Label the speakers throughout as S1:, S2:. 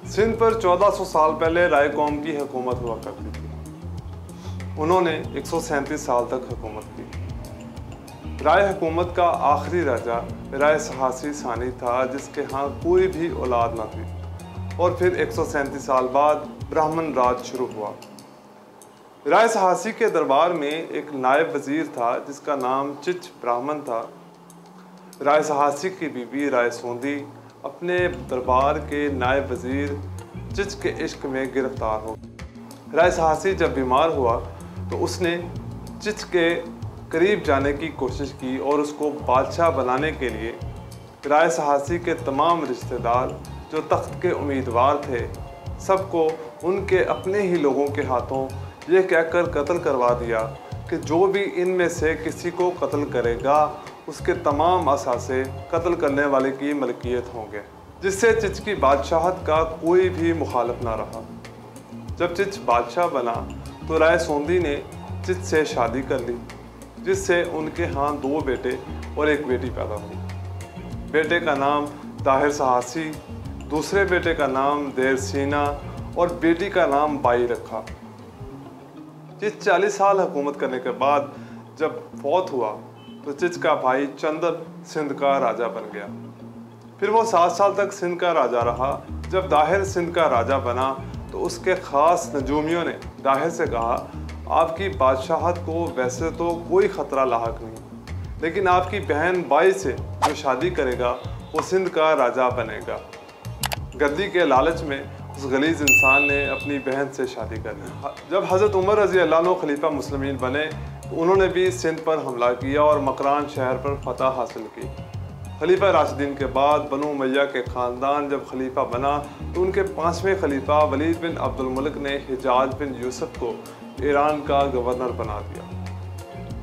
S1: सिंध पर 1400 साल पहले राय कौम की हुकूमत हुआ करती थी। उन्होंने 137 साल तक हुकूमत की। राय हुकूमत का आखिरी राजा राय सहासी सानी था, जिसके यहाँ कोई भी औलाद न थी, और फिर 137 साल बाद ब्राह्मण राज शुरू हुआ। राय सहासी के दरबार में एक नायब वजीर था जिसका नाम चिच ब्राह्मण था। राय सहासी की बीवी राय सोंदी अपने दरबार के नायब वजीर चिच के इश्क में गिरफ्तार हो गई। राय सहासी जब बीमार हुआ तो उसने चिच के करीब जाने की कोशिश की और उसको बादशाह बनाने के लिए राय सहासी के तमाम रिश्तेदार जो तख्त के उम्मीदवार थे, सबको उनके अपने ही लोगों के हाथों ये कहकर कत्ल करवा दिया कि जो भी इनमें से किसी को कत्ल करेगा उसके तमाम असासे कत्ल करने वाले की मलकियत होंगे, जिससे चिच की बादशाहत का कोई भी मुखालिफ ना रहा। जब चिच बादशाह बना तो राय सोंदी ने चिच से शादी कर ली, जिससे उनके यहाँ 2 बेटे और 1 बेटी पैदा हुई। बेटे का नाम ताहिर सहासी, दूसरे बेटे का नाम देर सीना और बेटी का नाम बाई रखा। चिच 40 साल हुकूमत करने के बाद जब फौत हुआ तो चिच का भाई चंदन सिंध का राजा बन गया। फिर वो 7 साल तक सिंध का राजा रहा। जब दाहिर सिंध का राजा बना तो उसके ख़ास नजूमियों ने दाहिर से कहा, आपकी बादशाहत को वैसे तो कोई ख़तरा लाहक नहीं, लेकिन आपकी बहन बाई से जो शादी करेगा वो सिंध का राजा बनेगा। गद्दी के लालच में उस गलीज़ इंसान ने अपनी बहन से शादी कर ली। जब हज़रत उमर रज़ी अल्लाह अन्हु खलीफा मुस्लिमीन बने तो उन्होंने भी सिंध पर हमला किया और मकरान शहर पर फतह हासिल की। खलीफा राशिदीन के बाद बनु उमय्या के ख़ानदान जब खलीफा बना तो उनके 5वें खलीफा वलीद बिन अब्दुल मलिक ने हिजाज बिन यूसुफ को ईरान का गवर्नर बना दिया।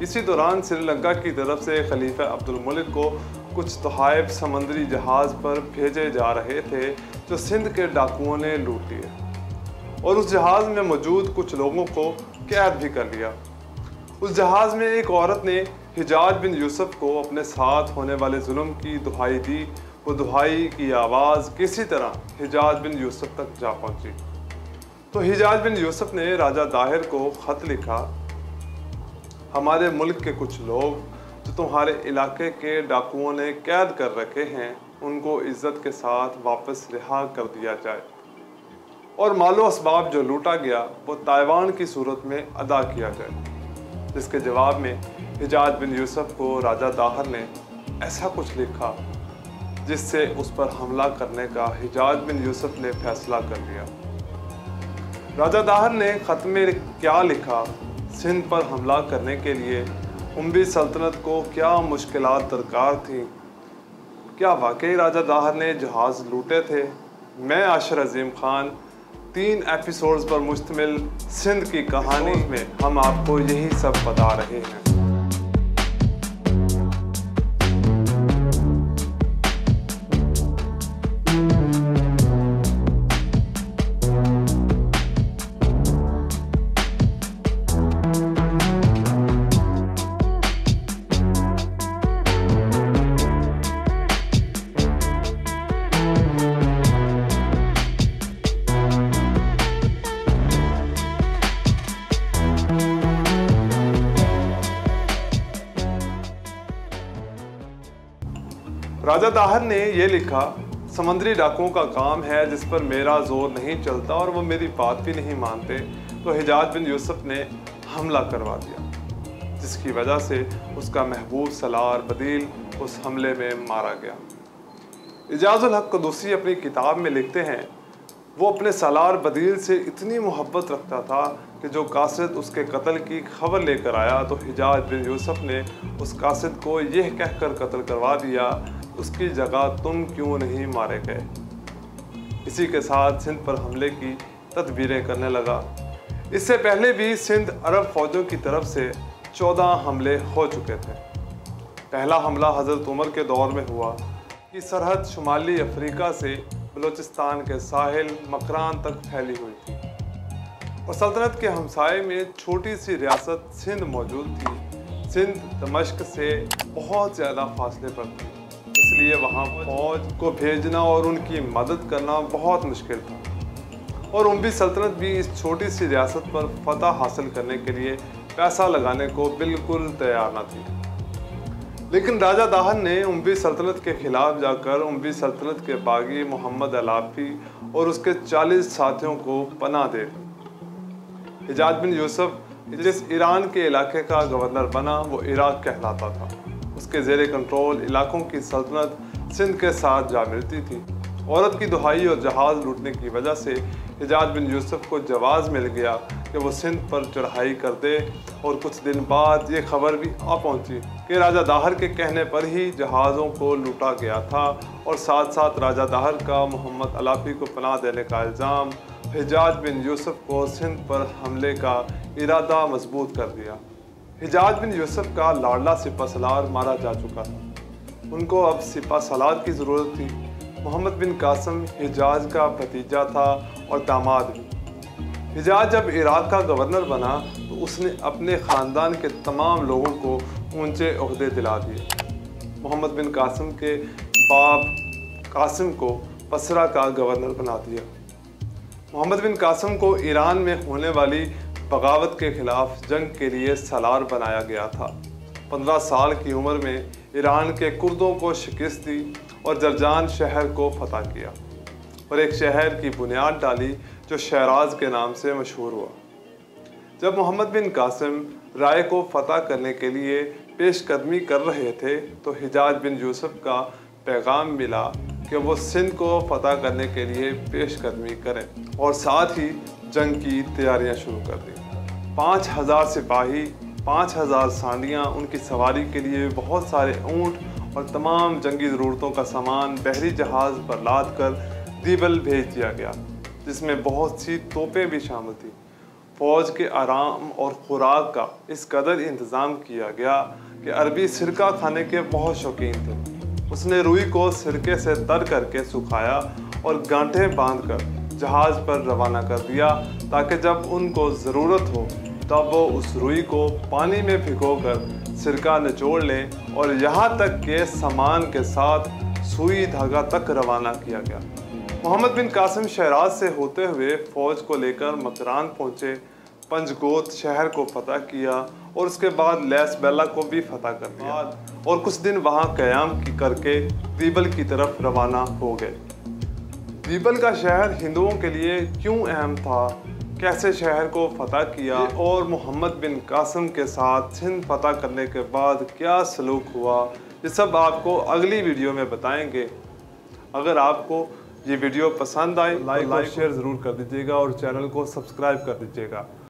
S1: इसी दौरान श्रीलंका की तरफ से खलीफा अब्दुल मलिक को कुछ तोहाइफ समंदरी जहाज़ पर भेजे जा रहे थे जो सिंध के डाकुओं ने लूट लिए और उस जहाज़ में मौजूद कुछ लोगों को कैद भी कर लिया। उस जहाज़ में एक औरत ने हिजाज बिन यूसुफ को अपने साथ होने वाले जुल्म की दुहाई दी। वो दुहाई की आवाज़ किसी तरह हिजाज बिन यूसुफ तक जा पहुंची तो हिजाज बिन यूसुफ ने राजा दाहिर को ख़त लिखा, हमारे मुल्क के कुछ लोग जो तुम्हारे इलाके के डाकुओं ने कैद कर रखे हैं उनको इज़्ज़त के साथ वापस रिहा कर दिया जाए और मालो असबाब जो लूटा गया वो ताइवान की सूरत में अदा किया जाए। जिसके जवाब में हिजाज बिन यूसुफ को राजा दाहिर ने ऐसा कुछ लिखा जिससे उस पर हमला करने का हिजाज बिन यूसुफ ने फैसला कर लिया। राजा दाहिर ने ख़त में क्या लिखा, सिंध पर हमला करने के लिए उम्वी सल्तनत को क्या मुश्किलात दरकार थीं, क्या वाकई राजा दाहिर ने जहाज़ लूटे थे। मैं आशर अजीम खान 3 एपिसोड्स पर मुश्तमिल सिंध की कहानी में हम आपको यही सब बता रहे हैं। राजा दाहिर ने यह लिखा, समंदरी डाकुओं का काम है जिस पर मेरा जोर नहीं चलता और वो मेरी बात भी नहीं मानते, तो हिजाज बिन यूसुफ ने हमला करवा दिया, जिसकी वजह से उसका महबूब सलार बदील उस हमले में मारा गया। इजाजुल हक क़ुदूसी अपनी किताब में लिखते हैं, वो अपने सलार बदील से इतनी मोहब्बत रखता था कि जो कासिद उसके कत्ल की खबर लेकर आया तो हिजाज बिन यूसुफ ने उस कासिद को यह कहकर कत्ल करवा दिया, उसकी जगह तुम क्यों नहीं मारे गए। इसी के साथ सिंध पर हमले की तदबीरें करने लगा। इससे पहले भी सिंध अरब फौजों की तरफ से 14 हमले हो चुके थे। पहला हमला हज़रत उमर के दौर में हुआ कि सरहद शुमाली अफ्रीका से बलूचिस्तान के साहिल मकरान तक फैली हुई थी और सल्तनत के हमसाये में छोटी सी रियासत सिंध मौजूद थी। सिंध दमश्क से बहुत ज़्यादा फासले पर थी, इसलिए वहाँ फौज को भेजना और उनकी मदद करना बहुत मुश्किल था। और उमवी सल्तनत भी इस छोटी सी रियासत पर फतह हासिल करने के लिए पैसा लगाने को बिल्कुल तैयार न थी। लेकिन राजा दाहर ने उमवी सल्तनत के खिलाफ जाकर उमवी सल्तनत के बागी मोहम्मद अलाफी और उसके 40 साथियों को पनाह दे दी। हिजाज बिन यूसुफ जिस ईरान के इलाके का गवर्नर बना वो इराक कहलाता था। उसके ज़ेरे कंट्रोल इलाकों की सल्तनत सिंध के साथ जा मिलती थी। औरत की दुहाई और जहाज़ लूटने की वजह से हिजाज बिन यूसुफ को जवाज़ मिल गया कि वो सिंध पर चढ़ाई कर दे। और कुछ दिन बाद ये खबर भी आ पहुंची कि राजा दाहर के कहने पर ही जहाज़ों को लूटा गया था और साथ साथ राजा दाहर का मोहम्मद अलाफी को पनाह देने का इल्ज़ाम हिजाज बिन यूसुफ को सिंध पर हमले का इरादा मजबूत कर दिया। हिजाज बिन यूसुफ का लाडला सिपा सलार मारा जा चुका था। उनको अब सिपा सलार की ज़रूरत थी। मोहम्मद बिन कासिम हिजाज का भतीजा था और दामाद भी। हिजाज जब इराक का गवर्नर बना तो उसने अपने ख़ानदान के तमाम लोगों को ऊंचे ओहदे दिला दिए। मोहम्मद बिन कासिम के बाप कासिम को बसरा का गवर्नर बना दिया। मोहम्मद बिन कासिम को ईरान में होने वाली बगावत के खिलाफ जंग के लिए सलार बनाया गया था। 15 साल की उम्र में ईरान के कुर्दों को शिकस्त दी और जरजान शहर को फतह किया और एक शहर की बुनियाद डाली जो शहराज के नाम से मशहूर हुआ। जब मोहम्मद बिन कासिम राय को फतह करने के लिए पेशकदमी कर रहे थे तो हिजाज बिन यूसुफ का पैगाम मिला कि वो सिंध को फतह करने के लिए पेशकदमी करें और साथ ही जंग की तैयारियां शुरू कर दी। 5000 सिपाही, 5000 सांडियाँ, उनकी सवारी के लिए बहुत सारे ऊँट और तमाम जंगी ज़रूरतों का सामान बहरी जहाज़ पर लाद कर दीबल भेज दिया गया, जिसमें बहुत सी तोपें भी शामिल थी। फ़ौज के आराम और खुराक का इस कदर इंतज़ाम किया गया कि अरबी सिरका खाने के बहुत शौकीन थे। उसने रुई को सिरके से तर करके सुखाया और गांठें बांधकर जहाज़ पर रवाना कर दिया ताकि जब उनको ज़रूरत हो तब वो उस रुई को पानी में भिगोकर सिरका निचोड़ लें और यहाँ तक के सामान के साथ सुई धागा तक रवाना किया गया। मोहम्मद बिन कासिम शहराज से होते हुए फ़ौज को लेकर मकरान पहुँचे, पंजगोत शहर को फतह किया और उसके बाद लैस बेला को भी फतह कर दिया और कुछ दिन वहाँ क़याम करके दीबल की तरफ रवाना हो गए। दीबल का शहर हिंदुओं के लिए क्यों अहम था, कैसे शहर को फतह किया और मोहम्मद बिन कासिम के साथ सिंध फतह करने के बाद क्या सलूक हुआ, ये सब आपको अगली वीडियो में बताएंगे। अगर आपको ये वीडियो पसंद आए लाइक और शेयर ज़रूर कर दीजिएगा और चैनल को सब्सक्राइब कर दीजिएगा।